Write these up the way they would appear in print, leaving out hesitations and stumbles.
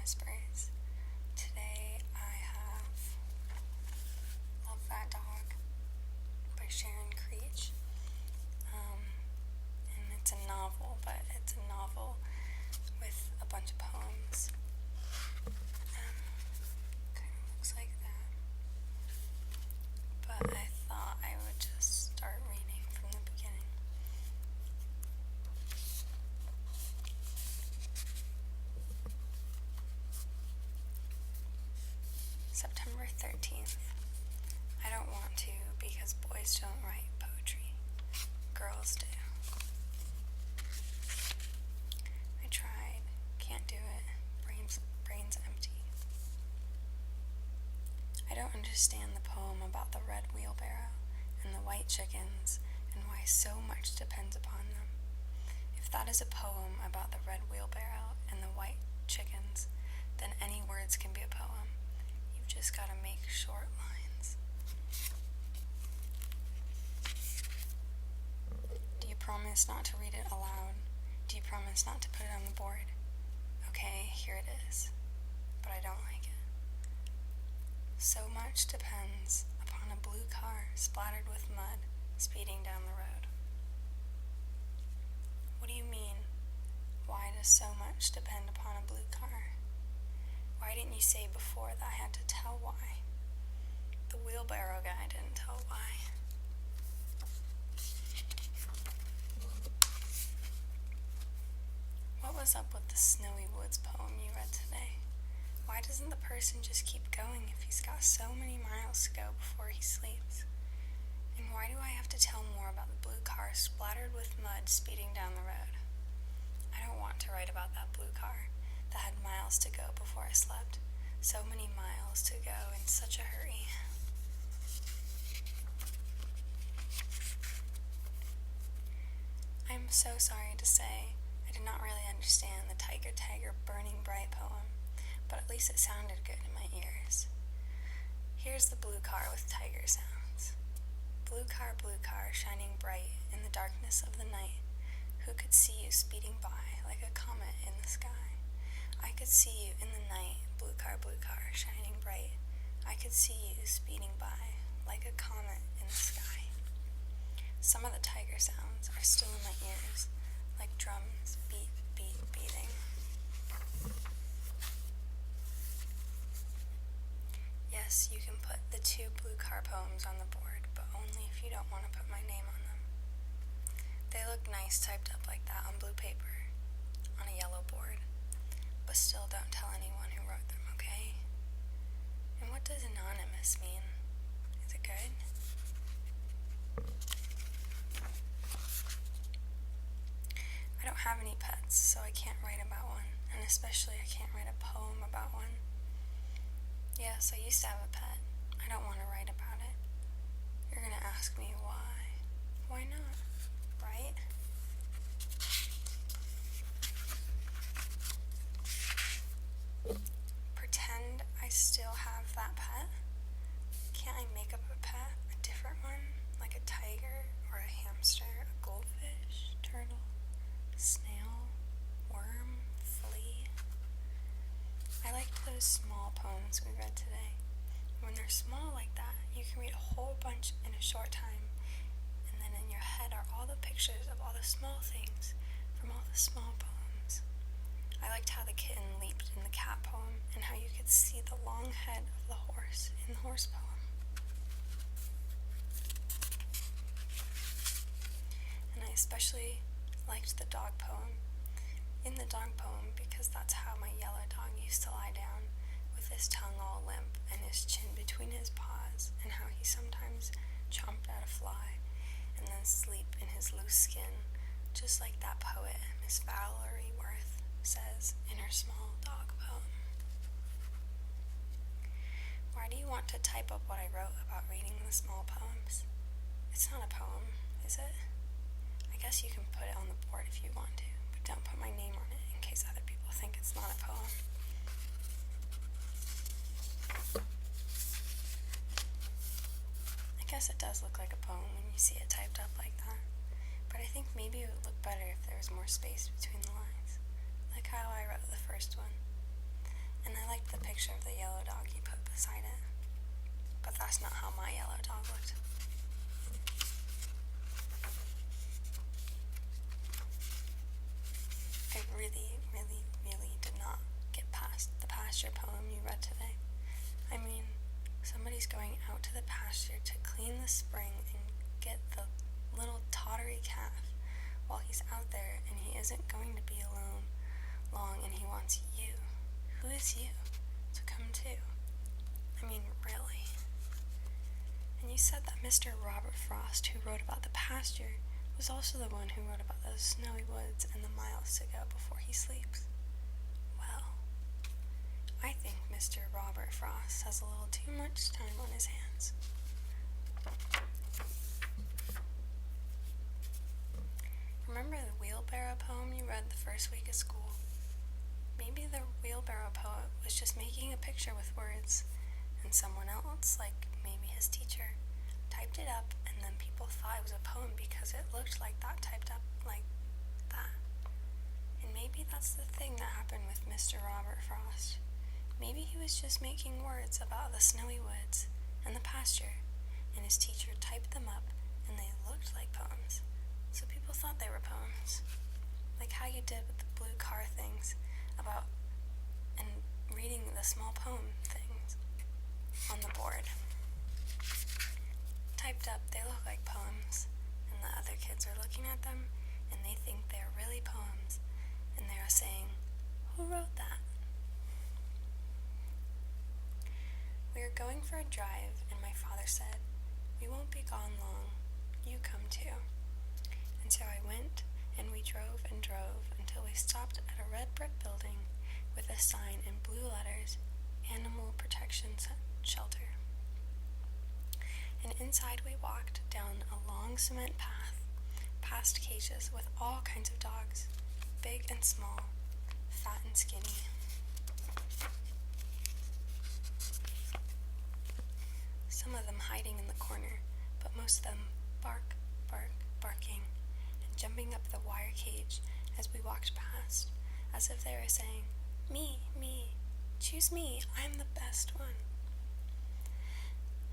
Whispers. Today I have Love That Dog by Sharon Creech. And it's a novel, but it's a novel with a bunch of poems. Kind of looks like that. But I thought I would just start reading from the beginning. September 13th. I don't want to because boys don't write poetry. Girls do. I tried. Can't do it. Brain's empty. I don't understand the poem about the red wheelbarrow and the white chickens and why so much depends upon them. If that is a poem about the red wheelbarrow and the white chickens, then any words can be a poem. You've just got to make short lines. Do you promise not to read it aloud? Do you promise not to put it on the board? Okay, here it is. But I don't like it. So much depends upon a blue car splattered with mud speeding down the road. What do you mean? Why does so much depend upon a blue car? Why didn't you say before that I had to tell why? The wheelbarrow guy didn't tell why. What was up with the Snowy Woods poem you read today? Why doesn't the person just keep going if he's got so many miles to go before he sleeps? And why do I have to tell more about the blue car splattered with mud speeding down the road? I don't want to write about that blue car that had miles to go before I slept. So many miles to go in such a hurry. I'm so sorry to say I did not really understand the Tiger Burning Bright poem, but at least it sounded good in my ears. Here's the blue car with tiger sounds. Blue car, shining bright in the darkness of the night. Who could see you speeding by like a comet in the sky? I could see you in the night, blue car, shining bright. I could see you speeding by like a comet in the sky. Some of the tiger sounds are still in my ears, like drums beating. Yes, you can put the 2 blue car poems on the board, but only if you don't want to put my name on them. They look nice typed up like that on blue paper, on a yellow board, but still don't tell anyone who wrote them, okay? And what does anonymous mean? Is it good? I don't have any pets, so I can't write about one, and especially I can't write a poem about one. Yes, I used to have a pet. I don't want to write about it. You're gonna ask me why. Why not? Right? Pretend I still have that pet? Can't I make up a pet? A different one? Like a tiger or a hamster, a goldfish, turtle, snail, worm, flea? I liked those small poems we read today. When they're small like that, you can read a whole bunch in a short time, and then in your head are all the pictures of all the small things from all the small poems. I liked how the kitten leaped in the cat poem, and how you could see the long head of the horse in the horse poem. And I especially liked the dog poem. In the dog poem, because that's how my yellow dog used to lie down, with his tongue all limp and his chin between his paws, and how he sometimes chomped at a fly, and then sleep in his loose skin, just like that poet, Miss Valerie Worth, says in her small dog poem. Why do you want to type up what I wrote about reading the small poems? It's not a poem, is it? I guess you can put it on the board if you want to, but don't put my name on it in case other people think it's not a poem. I guess it does look like a poem when you see it typed up like that, but I think maybe it would look better if there was more space between the lines, like how I wrote the first one. picture of the yellow dog you put beside it. But that's not how my yellow dog looked. I really, really, really did not get past the pasture poem you read today. I mean, somebody's going out to the pasture to clean the spring and get the little tottery calf while he's out there, and he isn't going to be alone long, and he wants you. Who is you? To come too. I mean, really. And you said that Mr. Robert Frost, who wrote about the pasture, was also the one who wrote about those snowy woods and the miles to go before he sleeps. Well, I think Mr. Robert Frost has a little too much time on his hands. Remember the wheelbarrow poem you read the first week of school? Maybe the wheelbarrow poet was just making a picture with words, and someone else, like maybe his teacher, typed it up, and then people thought it was a poem because it looked like that, typed up like that. And maybe that's the thing that happened with Mr. Robert Frost. Maybe he was just making words about the snowy woods and the pasture, and his teacher typed them up, and they looked like poems. So people thought they were poems. Like how you did with the blue car things about and reading the small poem things on the board. Typed up, they look like poems, and the other kids are looking at them, and they think they're really poems, and they're saying, "Who wrote that?" We were going for a drive, and my father said, "We won't be gone long. You come too." And so I went, and we drove until we stopped at a red brick building with a sign in blue letters, Animal Protection Shelter. And inside we walked down a long cement path, past cages with all kinds of dogs, big and small, fat and skinny. Some of them hiding in the corner, but most of them barking, and jumping up the wire cage as we walked past, as if they were saying, me, choose me, I'm the best one."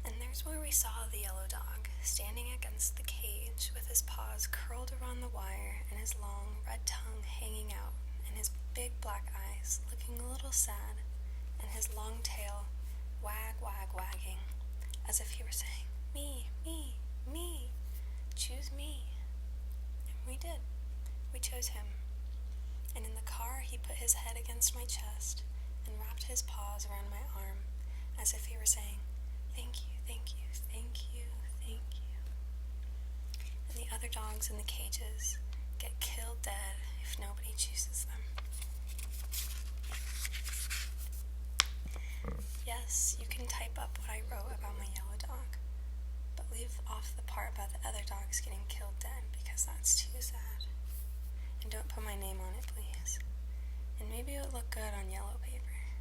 And there's where we saw the yellow dog, standing against the cage with his paws curled around the wire and his long red tongue hanging out and his big black eyes looking a little sad and his long tail wagging as if he were saying, me, choose me. And we did. We chose him. And in the car he put his head against my chest and wrapped his paws around my arm as if he were saying, thank you. And the other dogs in the cages get killed dead if nobody chooses them. Yes, you can type up what I wrote about my yellow dog, but leave off the part about the other dogs getting killed dead because that's too sad. And don't put my name on it, please. And maybe it would look good on yellow paper.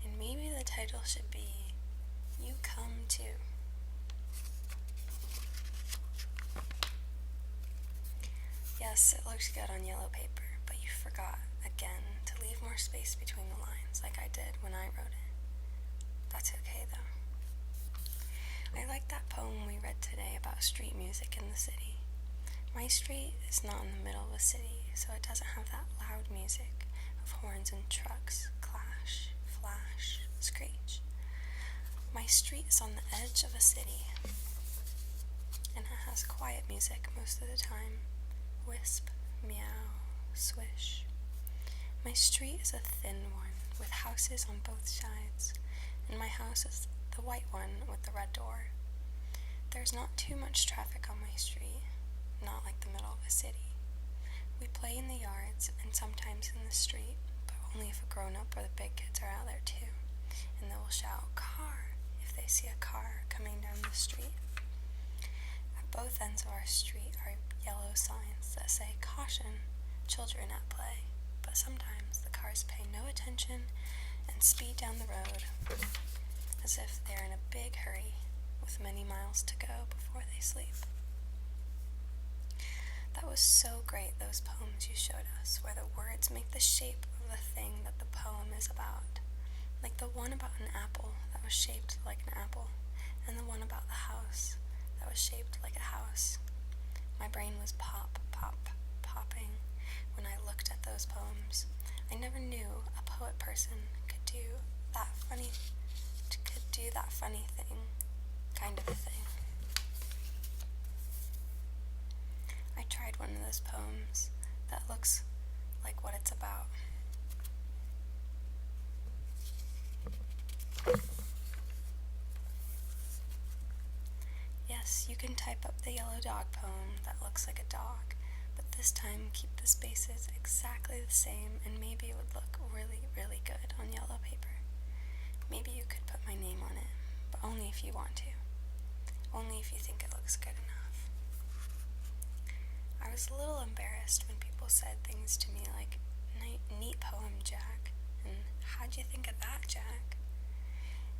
And maybe the title should be, You Come Too. Yes, it looked good on yellow paper, but you forgot, again, to leave more space between the lines like I did when I wrote it. That's okay, though. I like that poem we read today about street music in the city. My street is not in the middle of a city, so it doesn't have that loud music of horns and trucks, clash, flash, screech. My street is on the edge of a city, and it has quiet music most of the time. Wisp, meow, swish. My street is a thin one with houses on both sides, and my house is the white one with the red door. There's not too much traffic on my street, not like the middle of a city. We play in the yards and sometimes in the street, but only if a grown-up or the big kids are out there too, and they will shout, "Car!" if they see a car coming down the street. At both ends of our street are yellow signs that say, "Caution, children at play," but sometimes the cars pay no attention and speed down the road as if they're in a big hurry with many miles to go before they sleep. That was so great, those poems you showed us, where the words make the shape of the thing that the poem is about. Like the one about an apple that was shaped like an apple, and the one about the house that was shaped like a house. My brain was popping when I looked at those poems. I never knew a poet person could do that funny thing, kind of a thing. I tried one of those poems that looks like what it's about. Yes, you can type up the yellow dog poem that looks like a dog, but this time keep the spaces exactly the same and maybe it would look really, really good on yellow paper. Maybe you could put my name on it, but only if you want to. Only if you think it looks good enough. I was a little embarrassed when people said things to me like, "Neat poem, Jack," and "How'd you think of that, Jack?"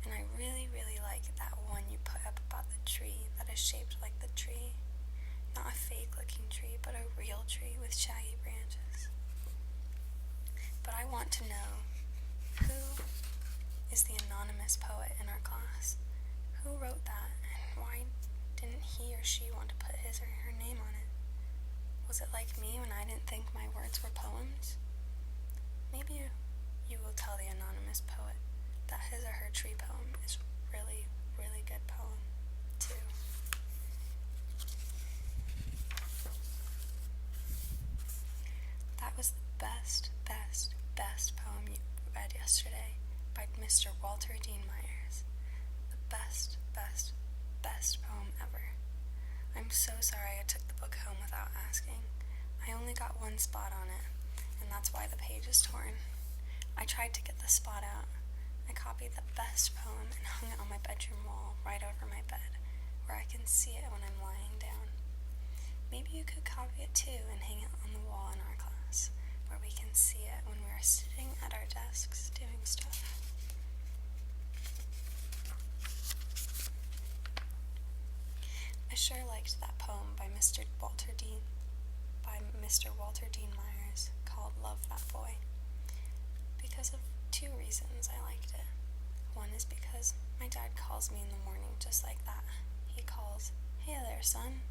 And I really, really like that one you put up about the tree that is shaped like the tree. Not a fake-looking tree, but a real tree with shaggy branches. But I want to know, who is the anonymous poet in our class? Who wrote that, and why didn't he or she want to put his or her name on it? Was it like me when I didn't think my words were poems? Maybe you will tell the anonymous poet that his or her tree poem is really, really good poem, too. That was the best poem you read yesterday by Mr. Walter Dean Myers. The best poem ever. I'm so sorry I took the book home without asking. I only got one spot on it, and that's why the page is torn. I tried to get the spot out. I copied the best poem and hung it on my bedroom wall right over my bed, where I can see it when I'm lying down. Maybe you could copy it too and hang it on the wall in our class, where we can see it when we are sitting at our desks doing stuff. I sure liked that poem by Mr. Walter Dean Myers called "Love That Boy." Because of two reasons I liked it. One is because my dad calls me in the morning just like that. He calls, "Hey there, son."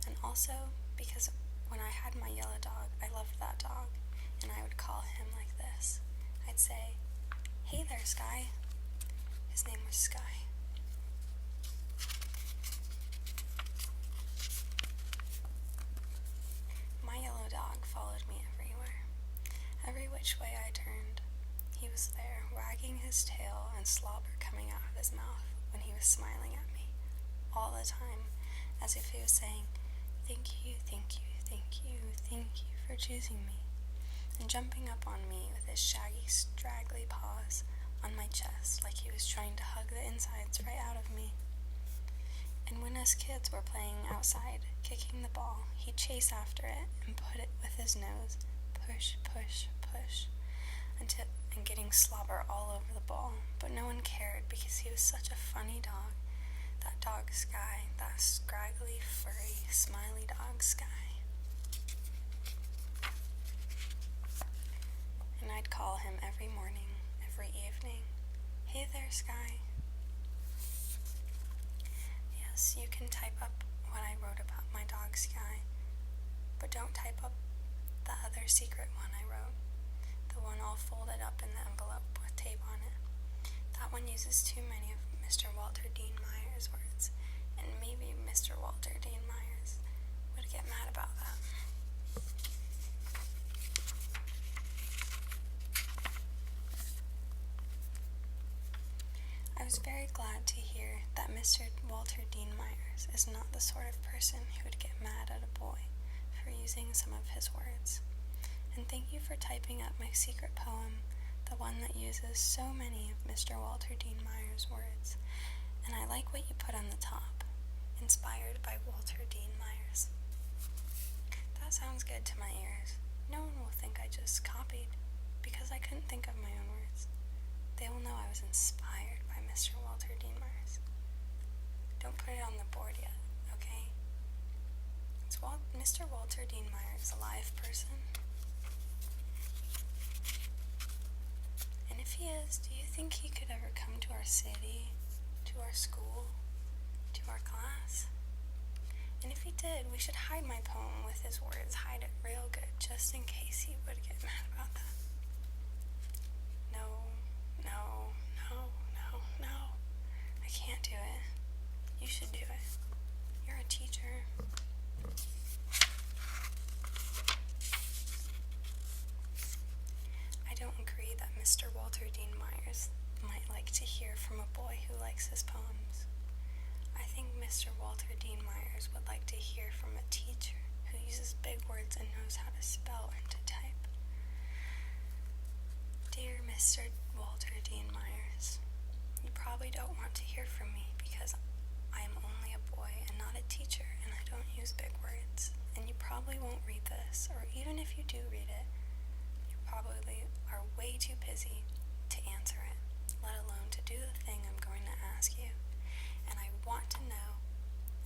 And also because when I had my yellow dog, I loved that dog, and I would call him like this. I'd say, "Hey there, Sky." His name was Sky. My yellow dog followed me everywhere. Every which way I turned, he was there, wagging his tail and slobber coming out of his mouth when he was smiling at me, all the time, as if he was saying, "Thank you, thank you, thank you, thank you for choosing me," and jumping up on me with his shaggy, straggly paws on my chest like he was trying to hug the insides right out of me. And when us kids were playing outside, kicking the ball, he'd chase after it and put it with his nose, push, push, push, and getting slobber all over the ball, but no one cared because he was such a funny dog. That dog Sky, that scraggly, furry, smiley dog Sky. And I'd call him every morning, every evening, "Hey there, Sky." Yes, you can type up what I wrote about my dog Sky, but don't type up the other secret one I wrote, the one all folded up in the envelope with tape on it. That one uses too many of Mr. Walter Dean Myers' words, and maybe Mr. Walter Dean Myers would get mad about that. I was very glad to hear that Mr. Walter Dean Myers is not the sort of person who would get mad at a boy for using some of his words. And thank you for typing up my secret poem, the one that uses so many of Mr. Walter Dean Myers' words. And I like what you put on the top, "Inspired by Walter Dean Myers." That sounds good to my ears. No one will think I just copied, because I couldn't think of my own words. They will know I was inspired by Mr. Walter Dean Myers. Don't put it on the board yet, okay? Is Mr. Walter Dean Myers a live person? And if he is, do you think think he could ever come to our city, to our school, to our class? And if he did, we should hide my poem with his words, hide it real good, just in case he would get mad about that. No, no, no, no, no. I can't do it. You should do it. You're a teacher. I don't agree that Mr. Walter Dean Myers might like to hear from a boy who likes his poems. I think Mr. Walter Dean Myers would like to hear from a teacher who uses big words and knows how to spell and to type. Dear Mr. Walter Dean Myers, you probably don't want to hear from me because I am only a boy and not a teacher, and I don't use big words, and you probably won't read this, or even if you do read it, you probably are way too busy to answer it, let alone to do the thing I'm going to ask you. And I want to know,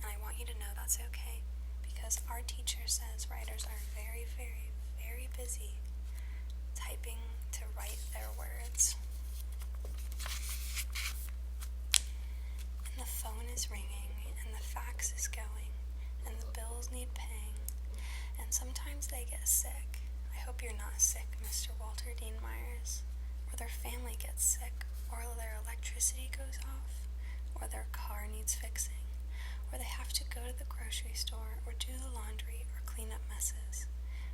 and I want you to know that's okay, because our teacher says writers are very, very, very busy typing to write their words. And the phone is ringing, and the fax is going, and the bills need paying, and sometimes they get sick. I hope you're not sick, Mr. Walter Dean Myers, or their family gets sick, or their electricity goes off, or their car needs fixing, or they have to go to the grocery store, or do the laundry, or clean up messes.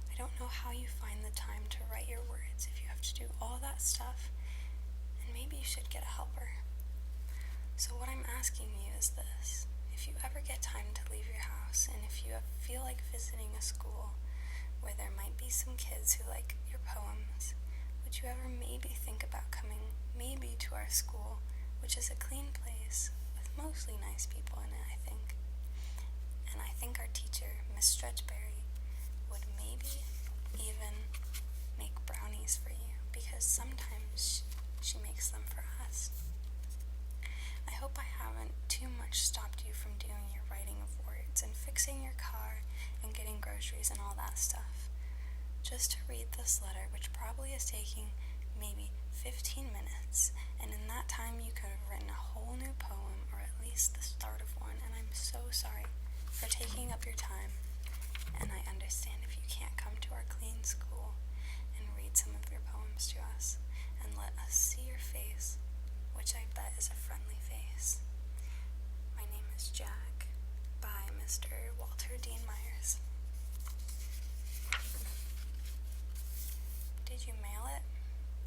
I don't know how you find the time to write your words if you have to do all that stuff, and maybe you should get a helper. So what I'm asking you is this: if you ever get time to leave your house, and if you feel like visiting a school where there might be some kids who like your poems, would you ever maybe think about coming maybe to our school, which is a clean place with mostly nice people in it, I think. And I think our teacher, Miss Stretchberry, would maybe even make brownies for you, because sometimes she makes them for us. I hope I haven't too much stopped you from doing your writing of words and fixing your car and getting groceries and all that stuff. Just to read this letter, which probably is taking maybe 15 minutes, and in that time you could have written a whole new poem, or at least the start of one, and I'm so sorry for taking up your time, and I understand if you can't come to our clean school and read some of your poems to us, and let us see your face, which I bet is a friendly face. My name is Jack, by Mr. Walter Dean Myers. Did you mail it?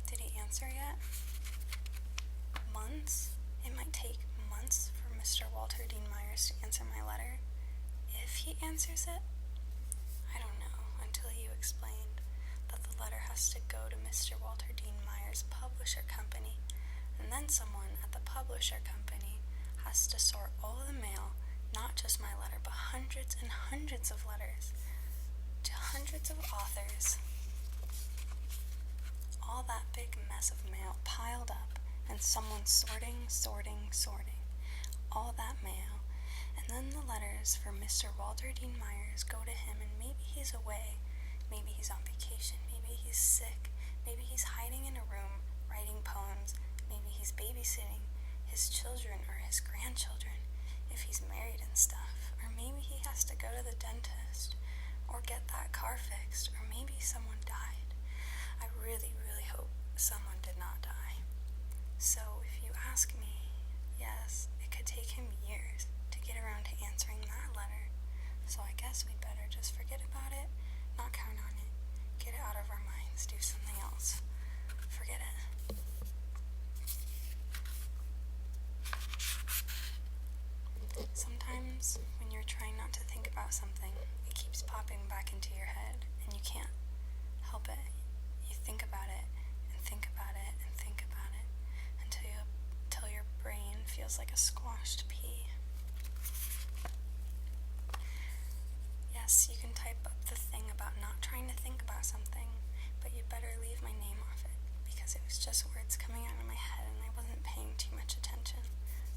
Did he answer yet? Months? It might take months for Mr. Walter Dean Myers to answer my letter. If he answers it, I don't know, until you explained that the letter has to go to Mr. Walter Dean Myers' publisher company, and then someone at the publisher company has to sort all of the mail, not just my letter, but hundreds and hundreds of letters, to hundreds of authors. All that big mess of mail piled up, and someone sorting all that mail, and then the letters for Mr. Walter Dean Myers go to him, and maybe he's away, maybe he's on vacation, maybe he's sick, maybe he's hiding in a room writing poems, maybe he's babysitting his children or his grandchildren if he's married and stuff, or maybe he has to go to the dentist or get that car fixed, or maybe someone died. I really, really hope someone did not die. So if you ask me, yes, it could take him years to get around to answering that letter. So I guess we'd better just forget about it, not count on it, get it out of our minds, do something else. Forget it. Sometimes when you're trying not to think about something, it keeps popping back into your head, and you can't help it. You think about it, and think about it, and think about it, until your brain feels like a squashed pea. Yes, you can type up the thing about not trying to think about something, but you better leave my name off it, because it was just words coming out of my head, and I wasn't paying too much attention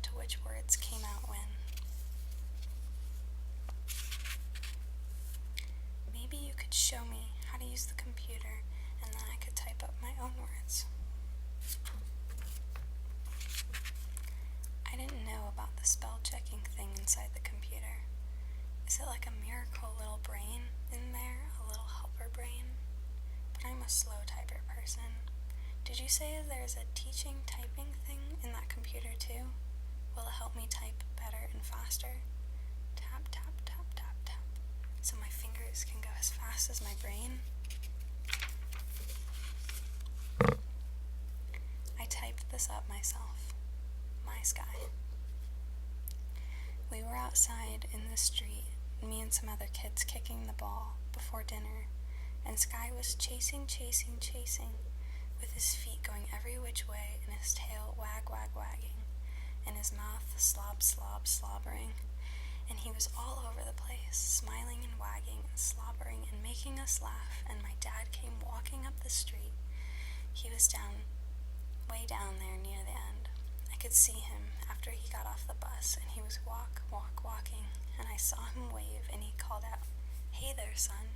to which words came out when. Maybe you could show me how to use the computer, and then I could type up my own words. Is it like a miracle little brain in there, a little helper brain? But I'm a slow typer person. Did you say there's a teaching typing thing in that computer too? Will it help me type better and faster? Tap, tap, tap, tap, tap. So my fingers can go as fast as my brain? I typed this up myself. My Sky. We were outside in the street, me and some other kids kicking the ball before dinner, and Sky was chasing, with his feet going every which way and his tail wagging, and his mouth slobbering, and he was all over the place, smiling and wagging and slobbering and making us laugh, and my dad came walking up the street. He was way down there near the end. I could see him after he got off the bus, and he was walking, and I saw him wave, and he called out, "Hey there, son."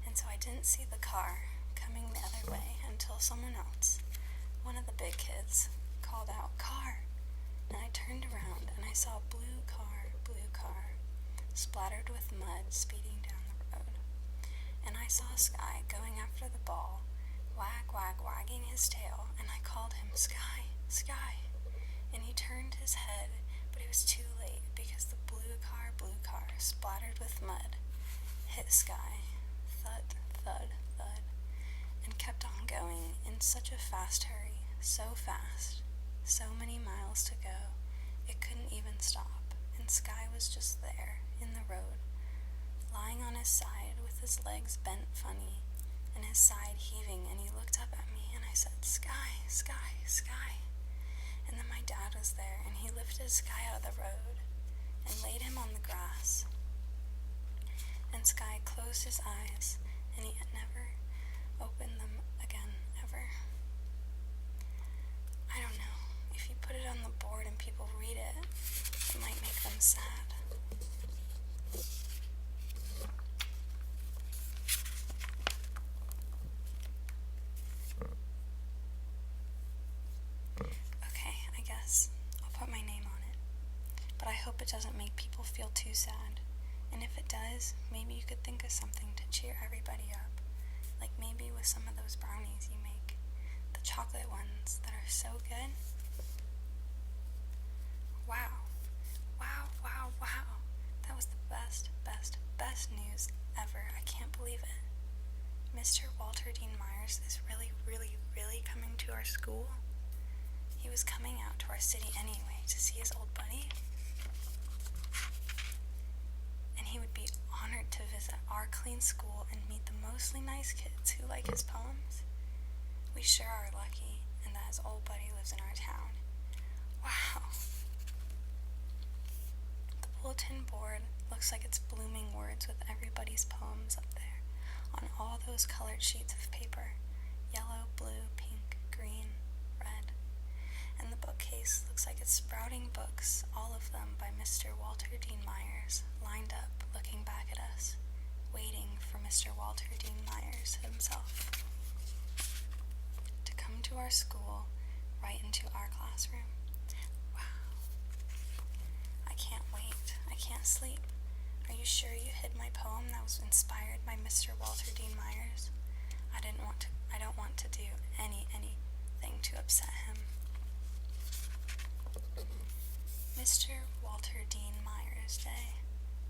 And so I didn't see the car coming the other way until someone else, one of the big kids, called out, "Car!" And I turned around, and I saw a blue car, splattered with mud, speeding down the road. And I saw Sky going after the ball, wagging his tail, and I called him, "Sky, Sky." And he turned his head, but it was too late because the blue car, splattered with mud, hit Sky, thud, thud, thud, and kept on going in such a fast hurry, so fast, so many miles to go, it couldn't even stop, and Sky was just there, in the road, lying on his side with his legs bent funny, and his side heaving, and he looked up at me, and I said, "Sky, Sky, Sky." And then my dad was there, and he lifted Sky out of the road and laid him on the grass. And Sky closed his eyes, and he never opened them again, ever. I don't know. If you put it on the board and people read it, it might make them sad. Okay, I guess I'll put my name on it. But I hope it doesn't make people feel too sad. And if it does, maybe you could think of something to cheer everybody up. Like maybe with some of those brownies you make. The chocolate ones that are so good. Wow. That was the best news ever. I can't believe it. Mr. Walter Dean Myers is really coming to our school. He was coming out to our city anyway to see his old buddy. And he would be honored to visit our clean school and meet the mostly nice kids who like his poems. We sure are lucky, and that his old buddy lives in our town. Wow. The bulletin board looks like it's blooming words with everybody's poems up there on all those colored sheets of paper, yellow, blue, pink, green, red. And the bookcase looks like it's sprouting books, all of them by Mr. Walter Dean Myers, lined up, looking back at us, waiting for Mr. Walter Dean Myers himself to come to our school, right into our classroom. Wow. I can't wait. I can't sleep. Are you sure you hid my poem that was inspired by Mr. Walter Dean Myers? I don't want to do anything to upset him. Mr. Walter Dean Myers Day.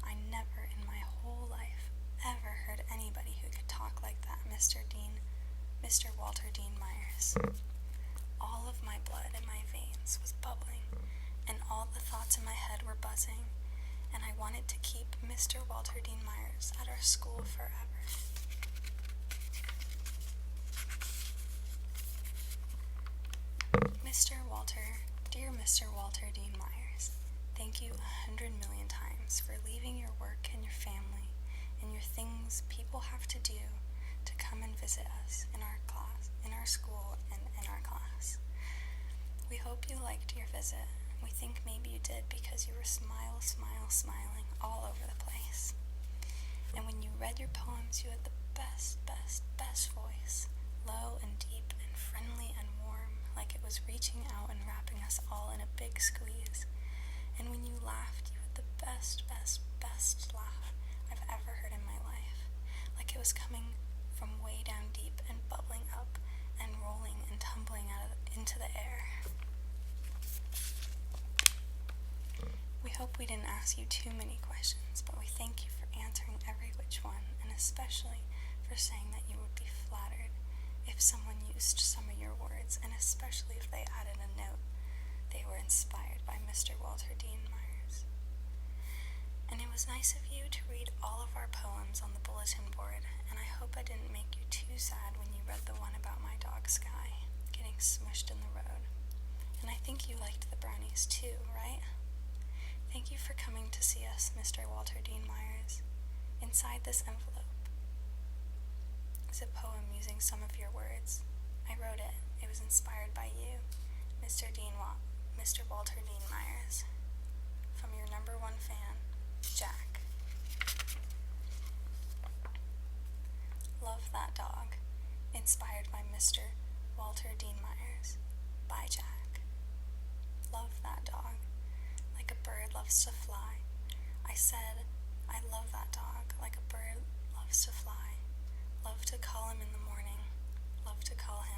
I never in my whole life ever heard anybody who could talk like that, Mr. Walter Dean Myers. All of my blood in my veins was bubbling, and all the thoughts in my head were buzzing, and I wanted to keep Mr. Walter Dean Myers at our school forever. Dear Mr. Walter Dean Myers, thank you 100 million times for leaving your work and your family and your things people have to do to come and visit us in our class, in our school, and in our class. We hope you liked your visit. We think maybe you did because you were smiling all over the place. And when you read your poems, you had the best voice, low and deep and friendly and warm, like it was reaching out and wrapping us all in a big squeeze. And when you laughed, you had the best laugh I've ever heard in my life, like it was coming from way down deep and bubbling up and rolling and tumbling into the air. We hope we didn't ask you too many questions, but we thank you for answering every which one, and especially for saying that you would be flattered if someone used some of your words, and especially if they added a note they were inspired by Mr. Walter Dean Myers. And it was nice of you to read all of our poems on the bulletin board, and I hope I didn't make you too sad when you read the one about my dog Sky getting smushed in the road. And I think you liked the brownies too, right? Thank you for coming to see us, Mr. Walter Dean Myers. Inside this envelope is a poem using some of your words. I wrote it. It was inspired by you, Mr. Walter Dean Myers. From your number one fan, Jack. Love that dog. Inspired by Mr. Walter Dean Myers. By Jack. Love that dog. Like a bird loves to fly. I said, I love that dog like a bird loves to fly. Love to call him in the morning. Love to call him